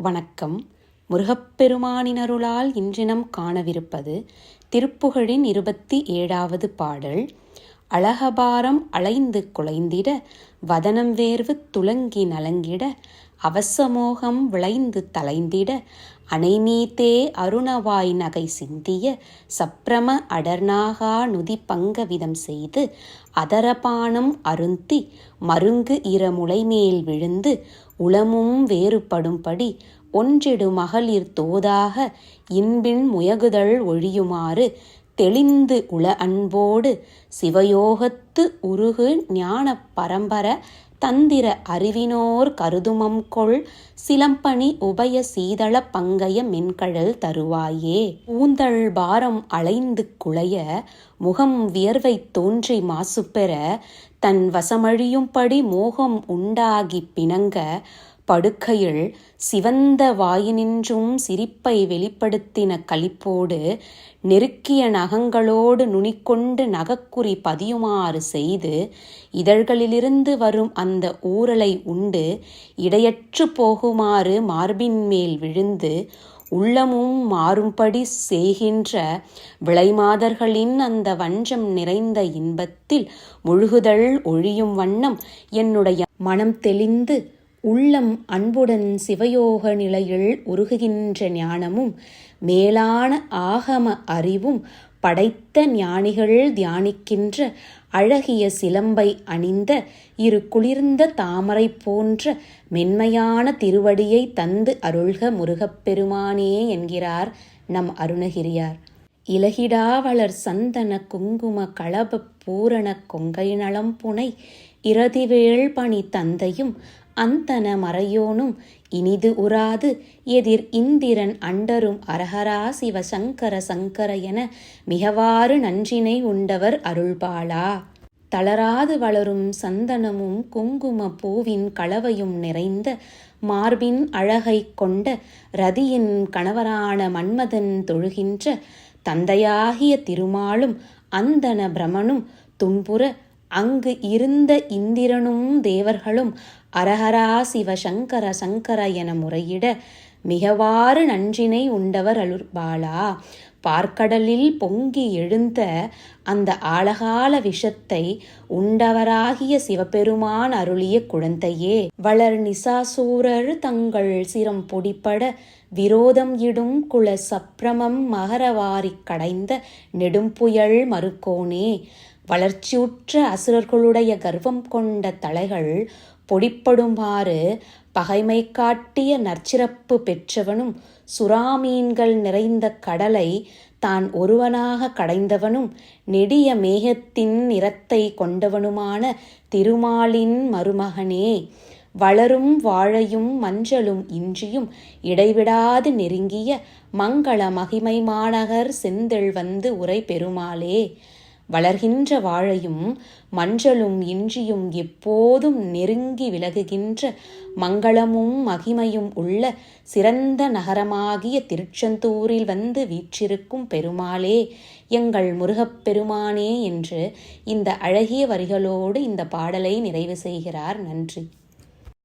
வணக்கம். முருகப்பெருமானின் அருளால் இன்றினம் காணவிருப்பது திருப்புகழின் 27வது பாடல். அழகபாரம் அலைந்து குலைந்திட வதனம் வேர்வு துலங்கி நலங்கிட அவசமோகம் விளைந்து தலைந்திட அணைமீதே அருணவாய் நகை சிந்திய சப்ரம அடர்நாகா நுதி பங்கவிதம் செய்து அதரபானம் அருந்தி மருங்கு முளைமேல் விழுந்து உளமும் வேறுபடும்படி ஒன்றிடு மகளிர் தோதாக இன்பின் முயகுதல் ஒழியுமாறு தெளிந்து உள அன்போடு சிவயோகத்து உருகு ஞான பரம்பர தந்திர அறிவினோர் கருதுமம்கொள் சிலம்பணி உபய சீதள பங்கய மென்கழல் தருவாயே. ஊந்தள் பாரம் அலைந்து குலைய முகம் வியர்வை தோன்றி மாசுபெற தன் வசமழியும்படி மோகம் உண்டாகி பிணங்க படுக்கையில் சிவந்த வாயினின்றும் சிரிப்பை வெளிப்படுத்தின களிப்போடு நெருக்கிய நகங்களோடு நுனிக்கொண்டு நகக்குறி பதியுமாறு செய்து இதழ்களிலிருந்து வரும் அந்த ஊறலை உண்டு இடையற்று போகுமாறு மார்பின் மேல் விழுந்து உள்ளமும் மாறும்படி செய்கின்ற விளைமாதர்களின் அந்த வஞ்சம் நிறைந்த இன்பத்தில் முழுகுதல் ஒழியும் வண்ணம் என்னுடைய மனம் தெளிந்து உள்ளம் அன்புடன் சிவயோக நிலையில் உருகுகின்ற ஞானமும் மேலான ஆகம அறிவும் படைத்த ஞானிகள் தியானிக்கின்ற அழகிய சிலம்பை அணிந்த இரு குளிர்ந்த தாமரை போன்ற மென்மையான திருவடியை தந்து அருள்க முருகப்பெருமானே என்கிறார் நம் அருணகிரியார். இலகிடா வளர் சந்தன குங்கும களப பூரண கொங்கை நலம் புனை இரதிவேள் பணி தந்தையும் அந்தன மறையோனும் இனிது உராது எதிர் இந்திரன் அண்டரும் அரஹரா சிவ சங்கர சங்கர என மிகவாறு நன்றினை உண்டவர் அருள்பாலா. தளராது வளரும் சந்தனமும் குங்கும பூவின் களவையும் நிறைந்த மார்பின் அழகை கொண்ட ரதியின் கணவரான மன்மதன் தொழுகின்ற தந்தையாகிய திருமாலும் அந்தன பிரமனும் துன்புற அங்கு இருந்த இந்திரனும் தேவர்களும் அரஹரா சிவ சங்கர சங்கர என முறையிட மிகவாறு நன்றினை உண்டவர் அருள்பாலா. பார்க்கடலில் பொங்கி எழுந்த அந்த ஆழகால விஷத்தை உண்டவராகிய சிவபெருமான் அருளிய குழந்தையே. வளர் நிசாசூரர் தங்கள் சிரம் பொடிப்பட விரோதம் இடும் குல சப்ரமம் மகரவாரி கடைந்த நெடும்புயல் மறுக்கோனே. வளர்ச்சியுற்ற அசுரர்களுடைய கர்வம் கொண்ட தலைகள் பொடிப்படுமாறு பகைமை காட்டிய நற்சிறப்பு பெற்றவனும் சுறாமீன்கள் நிறைந்த கடலை தான் ஒருவனாக கடைந்தவனும் நெடிய மேகத்தின் நிறத்தை கொண்டவனுமான திருமாலின் மருமகனே. வளரும் வாழையும் மஞ்சளும் இன்றியும் இடைவிடாது நெருங்கிய மங்கள மகிமை மாநகர் செந்தில் வந்து உரை பெருமாளே. வளர்கின்ற வாழையும் மஞ்சளும் இன்றியும் எப்போதும் நெருங்கி விலகுகின்ற மங்களமும் மகிமையும் உள்ள சிறந்த நகரமாகிய திருச்செந்தூரில் வந்து வீற்றிருக்கும் பெருமாளே, எங்கள் முருகப்பெருமானே என்று இந்த அழகிய வரிகளோடு இந்த பாடலை நிறைவு செய்கிறார். நன்றி.